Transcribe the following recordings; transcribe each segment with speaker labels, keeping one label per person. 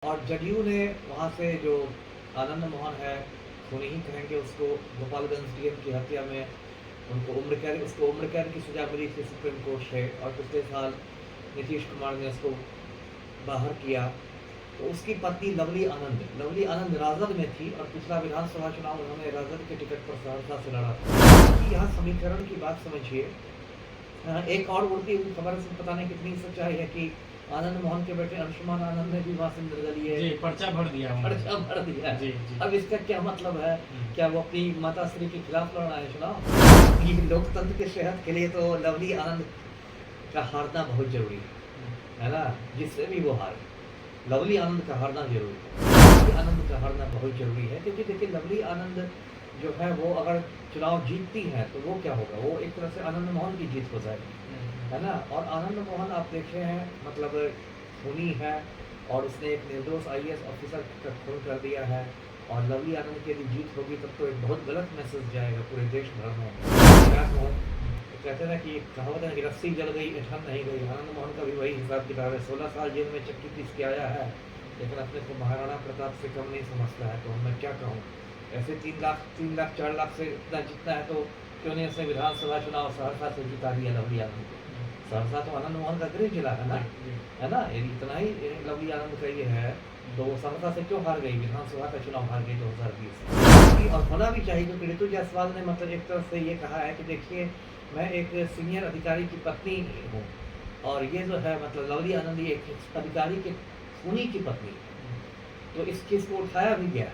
Speaker 1: और जदयू ने वहाँ से जो आनंद मोहन है, खूनी ही कहेंगे उसको, गोपालगंज डीएम की हत्या में उसको उम्र कैद की सजा मिली थी सुप्रीम कोर्ट से, और पिछले साल नीतीश कुमार ने उसको बाहर किया। तो उसकी पत्नी लवली आनंद राजद में थी, और पिछला विधानसभा चुनाव उन्होंने राजद के टिकट पर सहरसा से लड़ा था। यहाँ समीकरण की बात समझिए। एक और उड़ती हुई खबर से पता नहीं कितनी सच्चाई है कि आनंद मोहन के बेटे अंशुमान आनंद ने भी वहाँ से निर्दलीय
Speaker 2: पर्चा भर दिया
Speaker 1: जी।
Speaker 2: जी।
Speaker 1: अब इसका क्या मतलब है? क्या वो अपनी माता श्री के खिलाफ लड़ रहा है चुनाव? ये लोकतंत्र के सेहत के लिए तो लवली आनंद का हारना बहुत जरूरी है ना? जिससे भी वो हारे, लवली आनंद का हारना जरूरी है। लवली आनंद का हारना बहुत जरूरी है, क्योंकि देखिए लवली आनंद जो है वो अगर चुनाव जीतती है तो वो क्या होगा, वो एक तरह से आनंद मोहन की जीत हो जाएगी, है ना? और आनंद मोहन आप देखे हैं मतलब खूनी है, और उसने एक निर्दोष आईएएस ऑफिसर का खून कर दिया है। और लवली आनंद की यदि जीत होगी तब तो एक बहुत गलत मैसेज जाएगा पूरे देश भर में। तो कहते हैं ना कि कहावत है कि रस्सी जल गई ठन नहीं गई। आनंद मोहन का भी वही हिसाब किताब है। 16 साल जेल में चक्की पीस के आया है, लेकिन अपने को महाराणा प्रताप से कम नहीं समझता है। तो मैं क्या कहूँ, ऐसे 3 लाख 4 लाख से इतना जीतना है तो क्यों नहीं ऐसे विधानसभा चुनाव सहरसा से जिता दिया लवली आनंद को। सहरसा तो आनंद मोहन का गृह जिला है ना, है ना? यदि इतना ही लवली आनंद का ये है तो वो सहरसा से क्यों हार गई, विधानसभा का चुनाव हार गई 2020। और होना भी चाहिए, क्योंकि ऋतु जायसवाल ने मतलब एक तरफ से ये कहा है कि देखिए मैं एक सीनियर अधिकारी की पत्नी हूँ, और ये जो है मतलब लवली आनंद एक अधिकारी के खूनी की पत्नी, तो इस चीज़ को उठाया भी गया।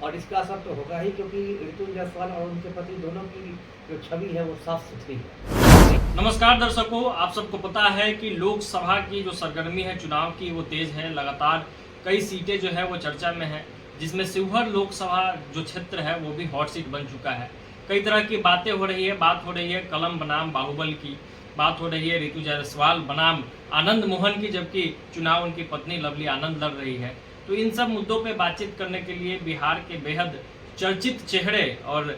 Speaker 1: और इसका असर तो होगा ही, क्योंकि ऋतु जायसवाल और उनके पति दोनों की जो छवि है वो साफ सुथरी है।
Speaker 2: नमस्कार दर्शकों, आप सबको पता है कि लोकसभा की जो सरगर्मी है चुनाव की वो तेज है। लगातार कई सीटें जो है वो चर्चा में है, जिसमें शिवहर लोकसभा जो क्षेत्र है वो भी हॉट सीट बन चुका है। कई तरह की बातें हो रही है, बात हो रही है कलम बनाम बाहुबल की, बात हो रही है ऋतु जायसवाल बनाम आनंद मोहन की, जबकि चुनाव उनकी पत्नी लवली आनंद लड़ रही है। तो इन सब मुद्दों पे बातचीत करने के लिए बिहार के बेहद चर्चित चेहरे और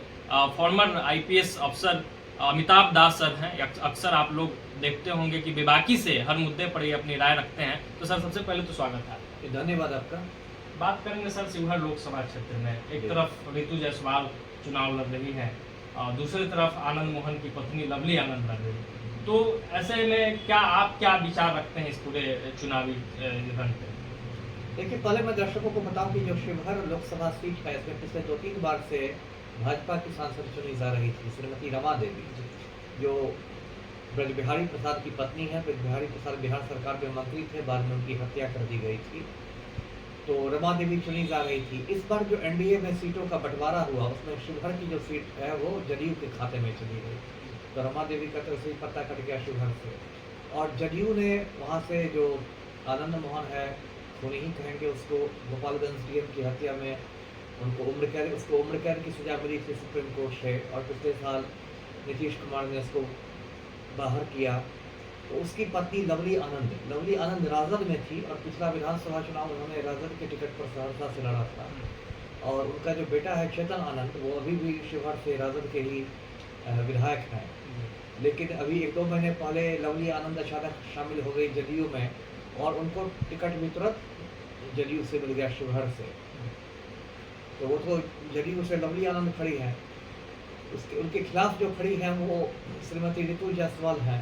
Speaker 2: फॉर्मर आईपीएस अफसर अमिताभ दास सर हैं। अक्सर आप लोग देखते होंगे कि बेबाकी से हर मुद्दे पर ये अपनी राय रखते हैं। तो सर सबसे पहले तो स्वागत है।
Speaker 1: धन्यवाद आपका।
Speaker 2: बात करेंगे सर शिवहर लोकसभा क्षेत्र में, एक तरफ ऋतु जायसवाल चुनाव लड़ रही है और दूसरी तरफ आनंद मोहन की पत्नी लवली आनंद लड़ रही है। तो ऐसे में आप क्या विचार रखते हैं इस पूरे चुनावी रण पे?
Speaker 1: देखिए पहले मैं दर्शकों को बताऊं कि जो शिवहर लोकसभा सीट है इसमें पिछले 2-3 बार से भाजपा की सांसद चुनी जा रही थी, श्रीमती रमा देवी, जो ब्रज बिहारी प्रसाद की पत्नी है। ब्रज बिहारी प्रसाद बिहार सरकार में मंत्री थे, बाद में उनकी हत्या कर दी गई थी, तो रमा देवी चुनी जा रही थी। इस बार जो एनडीए में सीटों का बंटवारा हुआ उसमें शिवहर की जो सीट है वो जदयू के खाते में चली गई, तो रमा देवी का तो ऐसे ही पत्ता कट गया शिवहर से। और जदयू ने वहाँ से जो आनंद मोहन है, खूनी ही कहेंगे उसको, गोपालगंज डीएम की हत्या में उसको उम्र कैद की सजा मिली थी सुप्रीम कोर्ट से, और पिछले साल नीतीश कुमार ने उसको बाहर किया। तो उसकी पत्नी लवली आनंद राजद में थी, और पिछला विधानसभा चुनाव उन्होंने राजद के टिकट पर सहरसा से लड़ा था। और उनका जो बेटा है चेतन आनंद, वो अभी भी शिवहर से राजद के ही विधायक हैं। लेकिन अभी 1-2 महीने पहले लवली आनंद अचानक शामिल हो गई जदयू में, और उनको टिकट भी तुरंत जदयू से मिल गया शिवहर से। तो वो तो जदयू से लवली आनंद खड़ी हैं, उनके खिलाफ जो खड़ी हैं वो श्रीमती ऋतु जायसवाल हैं,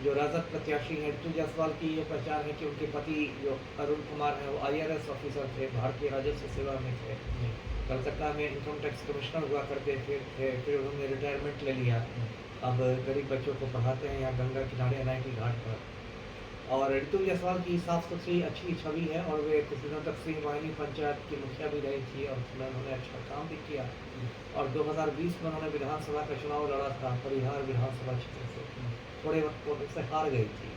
Speaker 1: जो राजद प्रत्याशी हैं। ऋतु जायसवाल की ये पहचान है कि उनके पति जो अरुण कुमार हैं वो आईआरएस ऑफिसर थे, भारतीय राजस्व सेवा में थे, कलकत्ता में इनकम टैक्स कमिश्नर हुआ करते थे, फिर उन्होंने रिटायरमेंट ले लिया। अब गरीब बच्चों को पढ़ाते हैं यहाँ गंगा किनारे NIT घाट पर। और ऋतु जायसवाल की साफ सुथरी अच्छी छवि है, और वे कुछ दिनों तक सिंह वाहिनी पंचायत की मुखिया भी रही थी, और उसमें उन्होंने अच्छा काम भी किया। और 2020 में उन्होंने विधानसभा का चुनाव लड़ा था परिहार विधानसभा क्षेत्र से, थोड़े वक्त से हार गई थी।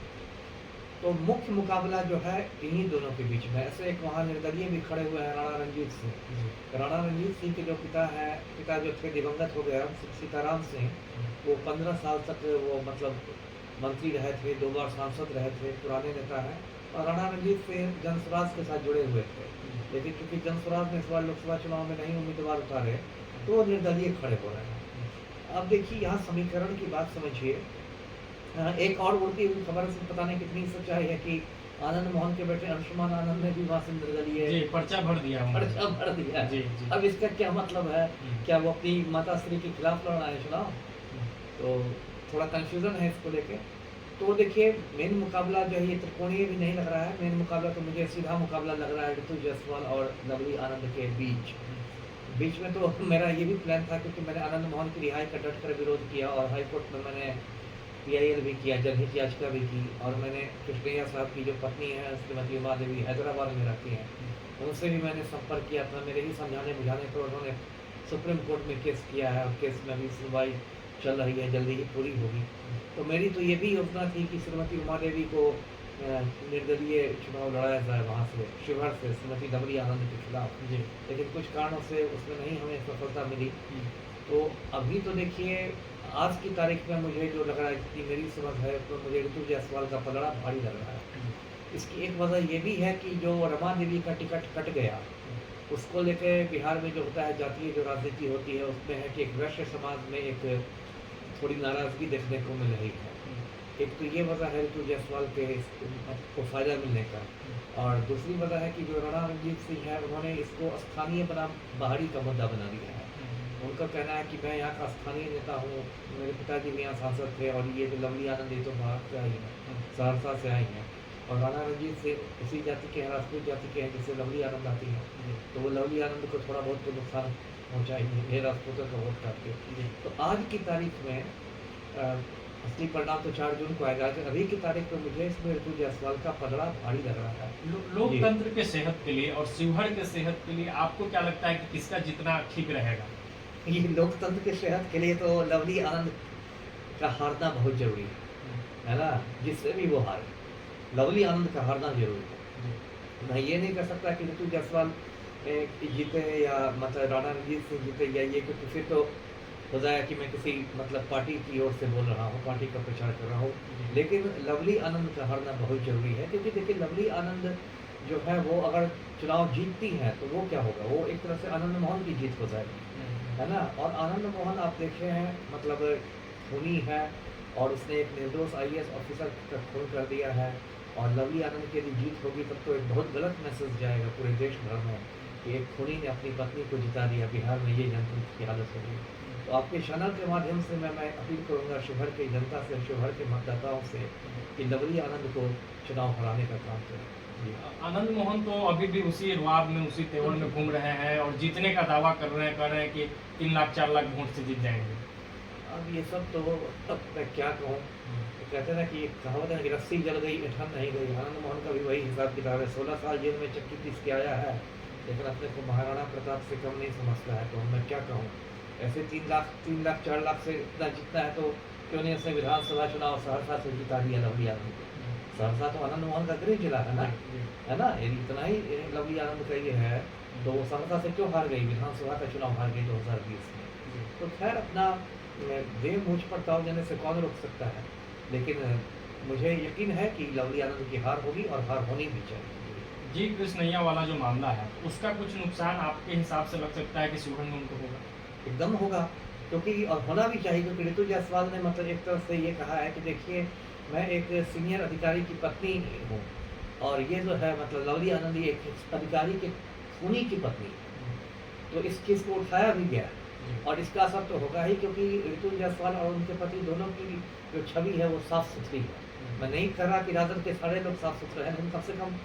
Speaker 1: तो मुख्य मुकाबला जो है इन्हीं दोनों के बीच में। ऐसे एक वहाँ निर्दलीय भी खड़े हुए हैं राणा रणजीत सिंह। राणा रणजीत सिंह के जो पिता जो थे दिवंगत हो गए सीताराम सिंह, वो 15 साल तक वो मतलब मंत्री रहे थे, 2 बार सांसद रहे थे, पुराने नेता हैं। और राणा रणजीत सिंह जनस्वराज के साथ जुड़े हुए थे, लेकिन क्योंकि जनस्वराज ने इस बार लोकसभा चुनाव में नहीं उम्मीदवार उतारे तो वो निर्दलीय खड़े हो रहे हैं। अब देखिए यहाँ समीकरण की बात समझिए। एक और उड़ती हुई खबर से पता नहीं कितनी सच्चाई है कि आनंद मोहन के बेटे अंशुमान आनंद ने भी वहाँ से निर्दलीय
Speaker 2: जी, पर्चा भर दिया उन्होंने।
Speaker 1: पर्चा भर दिया।
Speaker 2: जी, जी।
Speaker 1: अब इसका क्या मतलब है? क्या वो अपनी माताश्री के खिलाफ लड़ रहा है चुनाव? तो थोड़ा कंफ्यूजन है इसको लेके। तो देखिए मेन मुकाबला जो है ये त्रिकोणीय भी नहीं लग रहा है, मेन मुकाबला तो मुझे सीधा मुकाबला लग रहा है ऋतु जायसवाल और लवली आनंद के बीच। बीच में तो मेरा ये भी प्लान था, क्योंकि मैंने आनंद मोहन की रिहाई का डट कर विरोध किया और हाई कोर्ट में मैंने PIL भी किया, जनहित याचिका भी की, और मैंने कृष्णैया साहब की जो पत्नी है श्रीमती उमा देवी हैदराबाद में रहती हैं, उनसे भी मैंने संपर्क किया था। मेरे ही समझाने बुझाने पर उन्होंने सुप्रीम कोर्ट में केस किया है और केस में भी सुनवाई चल रही है, जल्दी ही पूरी होगी। तो मेरी तो ये भी योजना थी कि श्रीमती उमा देवी को निर्दलीय चुनाव लड़ाया जाए वहाँ से शिवहर से श्रीमती लवली आनंद के खिलाफ,
Speaker 2: जी।
Speaker 1: लेकिन कुछ कारणों से उसमें नहीं हमें सफलता मिली। तो अभी तो देखिए आज की तारीख में मुझे जो लग रहा है कि मेरी समझ है तो मुझे ऋतु जायसवाल का पलड़ा भारी लग रहा है। इसकी एक वजह ये भी है कि जो रमा देवी का टिकट कट गया, उसको लेके बिहार में जो होता है जातीय जो राजनीति होती है उसमें है कि एक वैश्य समाज में एक थोड़ी नाराजगी देखने को मिल रही है। एक तो ये वजह है ऋतु जायसवाल के को फायदा मिलने का, और दूसरी वजह है कि जो राणा रणजीत सिंह है उन्होंने इसको स्थानीय बनाम बाहरी का मुद्दा बना दिया है। उनका कहना है कि मैं यहाँ का स्थानीय नेता हूँ, मेरे पिताजी भी यहाँ सांसद थे, और ये जो लवली आनंद ये तो बाहर से आई है, सहरसा से आई हैं, और राणा रणजीत से उसी जाति के हैं, राजपूत जाति के हैं जिससे लवली आनंद आती है, तो वो लवली आनंद को थोड़ा बहुत तो नुकसान पहुँचाएंगे ये राजपूतों का वोट करके। तो आज की तारीख में असली परिणाम तो 4 जून को आएगा, लेकिन अभी की तारीख में मुझे इसमें ऋतु जायसवाल का पलड़ा भारी लग रहा है।
Speaker 2: लोकतंत्र के सेहत के लिए और शिवहर के सेहत के लिए आपको क्या लगता है कि किसका जितना ठीक रहेगा?
Speaker 1: ये लोकतंत्र के सेहत के लिए तो लवली आनंद का हारना बहुत जरूरी है ना, जिससे भी वो हारे, लवली आनंद का हारना जरूरी है। मैं ये नहीं कर सकता कि ऋतु जायसवाल जीते या मतलब राणा रणजीत सिंह जीते, या ये क्योंकि फिर तो हो जाएगा कि मैं किसी मतलब पार्टी की ओर से बोल रहा हूँ, पार्टी का प्रचार कर रहा हूँ। लेकिन लवली आनंद का हारना बहुत जरूरी है, क्योंकि देखिए लवली आनंद जो है वो अगर चुनाव जीतती है तो वो क्या होगा, वो एक तरह से आनंद मोहन की जीत हो जाएगी, है ना। और आनंद मोहन आप देखे हैं मतलब खूनी है, और उसने एक निर्दोष IAS ऑफिसर का खून कर दिया है, और लवली आनंद की यदि जीत होगी तब तो एक बहुत गलत मैसेज जाएगा पूरे देश भर में कि एक खूनी ने अपनी पत्नी को जिता दिया, बिहार में ये जनतंत्र की हालत हो गई। तो आपके चैनल के माध्यम से मैं अपील करूंगा शिवहर की जनता से, शिवहर के मतदाताओं से कि लवली आनंद को चुनाव हराने का काम करें।
Speaker 2: आनंद मोहन तो अभी भी उसी रुआब में उसी तेवर में घूम रहे हैं और जीतने का दावा कर रहे हैं कि 3 लाख 4 लाख वोट से जीत जाएंगे।
Speaker 1: अब ये सब तो अब मैं क्या कहूँ, कहते हैं ना कि कहावत है कि रस्सी जल गई ऐठन नहीं गई। आनंद मोहन का भी वही हिसाब किताब है, 16 साल जेल में चक्की पीस के आया है, लेकिन अपने को महाराणा प्रताप से कम नहीं समझता है। तो मैं क्या कहूँ, ऐसे 3 लाख 4 लाख से इतना जीतना है तो क्यों नहीं ऐसे विधानसभा चुनाव सहरसा से जिता दिया लवली आनंद को। सहरसा तो आनंद मोहन का गृह जिला है ना, है ना। यदि इतना ही लवली आनंद का ये है तो वो सहरसा से क्यों हार गई, विधानसभा का चुनाव हार गई 2020 में। तो खैर अपना देह मुझ पर ताव देने से कौन रोक सकता है, लेकिन मुझे यकीन है कि लवली आनंद की हार होगी और हार होनी भी चाहिए।
Speaker 2: जी कृष्णैया वाला जो मामला है उसका कुछ नुकसान आपके हिसाब से लग सकता है कि शिवहर में उनको होगा?
Speaker 1: एकदम होगा, क्योंकि और होना भी चाहिए, क्योंकि ऋतु जायसवाल ने मतलब एक तरफ से ये कहा है कि देखिए मैं एक सीनियर अधिकारी की पत्नी हूँ, और ये जो है मतलब लवली आनंद एक अधिकारी के खूनी की पत्नी, तो इस केस को उठाया भी गया और इसका असर तो होगा ही, क्योंकि ऋतु जायसवाल और उनके पति दोनों की जो छवि है वो साफ सुथरी है। मैं नहीं कर रहा कि राजद के सारे लोग साफ सुथरे हैं, लेकिन कम से कम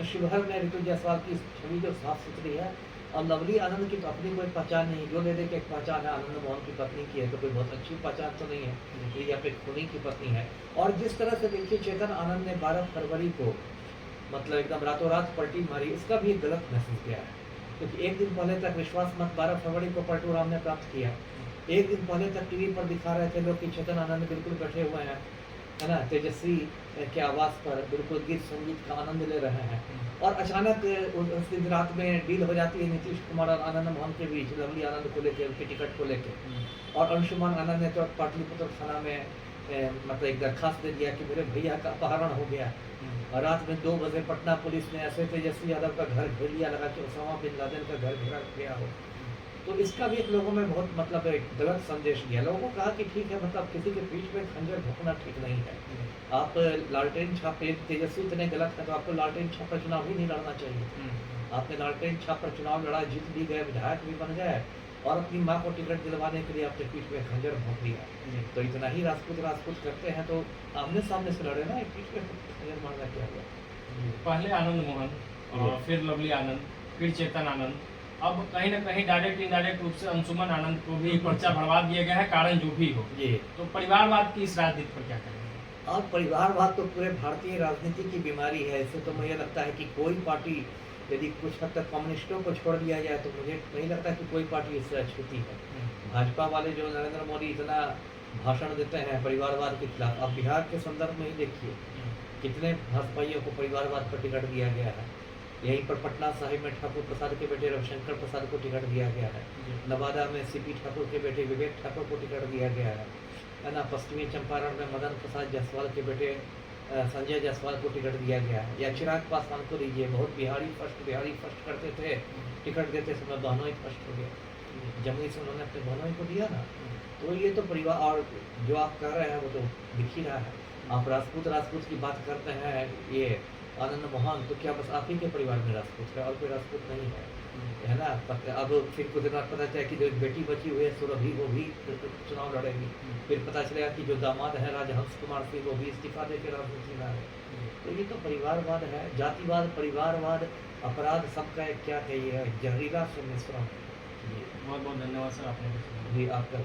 Speaker 1: शिवहर में ऋतु जायसवाल की छवि जो साफ सुथरी है, और लवली आनंद की तो अपनी कोई पहचान नहीं, जो ले दे के एक पहचान है आनंद मोहन की पत्नी की है, तो कोई बहुत अच्छी पहचान तो नहीं है, ये या फिर खूनी की पत्नी है। और जिस तरह से देखिए चेतन आनंद ने 12 फरवरी को मतलब एकदम रातों रात पलटी मारी, उसका भी एक गलत मैसेज गया है, क्योंकि एक दिन पहले तक विश्वास मत 12 फरवरी को पलटू राम ने प्राप्त किया, एक दिन पहले तक टीवी पर दिखा रहे थे लोग कि चेतन आनंद बिल्कुल बैठे हुए हैं, है ना, तेजस्वी के आवास पर बिल्कुल गीत संगीत का आनंद ले रहे हैं, और अचानक उस दिन रात में डील हो जाती है नीतीश कुमार और आनंद मोहन के बीच लवली आनंद को लेकर, उनके टिकट को लेकर, और अंशुमान आनंद ने तो पाटलिपुत्र थाना में मतलब एक दरखास्त दे दिया कि मेरे भैया का अपहरण हो गया, और रात में 2 बजे पटना पुलिस ने ऐसे तेजस्वी यादव का घर घेर लिया, लगा कि ओसामा बिन लादेन का घर घेरा गया हो। तो इसका भी एक लोगों में बहुत मतलब एक गलत संदेश दिया। लोगों को कहा कि ठीक है, मतलब किसी के पीठ में खंजर भोंकना ठीक नहीं है। आप लालटेन छाप, एक तेजस्वी इतने गलत है तो आपको लालटेन छाप पर चुनाव ही नहीं लड़ना चाहिए। आपने लालटेन छाप पर चुनाव लड़ा, जीत भी गए, विधायक भी बन गए और अपनी माँ को टिकट दिलवाने के लिए आपने पीठ में खंजर भोंक दिया। तो इतना ही राजपूत करते हैं तो आमने सामने से लड़े ना, एक पीठ में खंजर मारना क्या हुआ।
Speaker 2: पहले आनंद मोहन और फिर लवली आनंद, फिर चेतन आनंद, अब कहीं ना कहीं डायरेक्ट इनडायरेक्ट रूप से अंशुमन आनंद को भी पर्चा भरवा दिया गया है, कारण जो भी हो।
Speaker 1: जी।
Speaker 2: तो परिवारवाद की इस राजनीति पर क्या करेंगे?
Speaker 1: और परिवारवाद तो पूरे भारतीय राजनीति की बीमारी है। इससे तो मुझे लगता है कि कोई पार्टी यदि कुछ हद तक कम्युनिस्टों को छोड़ दिया जाए तो मुझे नहीं लगता कि कोई पार्टी इससे अछूती है। भाजपा वाले जो नरेंद्र मोदी इतना भाषण देते हैं परिवारवाद के खिलाफ, आप बिहार के संदर्भ में ही देखिए कितने भाजपाइयों को परिवारवाद पर टिकट दिया गया है। यहीं पर पटना साहिब में ठाकुर प्रसाद के बेटे रविशंकर प्रसाद को टिकट दिया गया है। नवादा में सीपी ठाकुर के बेटे विवेक ठाकुर को टिकट दिया गया है ना। पश्चिमी चंपारण में मदन प्रसाद जायसवाल के बेटे संजय जायसवाल को टिकट दिया गया है। या चिराग पासवान को लीजिए, बहुत बिहारी फर्स्ट करते थे, टिकट देते समय बहनोई फर्स्ट हो गया। जमुई से उन्होंने अपने बहनोई को दिया ना। तो ये तो परिवार, और जो आप कह रहे हैं वो तो दिख ही रहा है। आप राजपूत की बात करते हैं, ये आनंद मोहन, तो क्या बस आप ही के परिवार में राजपूत है और कोई राजपूत नहीं है ना। अब फिर कुछ दिन बाद पता चला कि जो एक बेटी बची हुई है सुरभि, वो भी चुनाव लड़ेगी। फिर पता चलेगा कि जो दामाद है राजहंस कुमार सिंह, वो भी इस्तीफा देकर राजनीति में आ रहे। तो ये तो परिवारवाद है, जातिवाद, परिवारवाद, अपराध सबका एक क्या कहिए जहरीला से मिश्रण है।
Speaker 2: बहुत बहुत धन्यवाद सर, आपने
Speaker 1: जी आपका।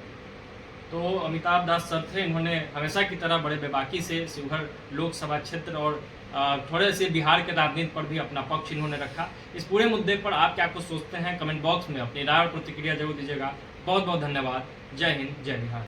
Speaker 2: तो अमिताभ दास सर थे, इन्होंने हमेशा की तरह बड़े बेबाकी से शिवहर लोकसभा क्षेत्र और थोड़े से बिहार के राजनीति पर भी अपना पक्ष इन्होंने रखा। इस पूरे मुद्दे पर आप क्या कुछ सोचते हैं, कमेंट बॉक्स में अपनी राय और प्रतिक्रिया जरूर दीजिएगा। बहुत बहुत धन्यवाद। जय हिंद, जय बिहार।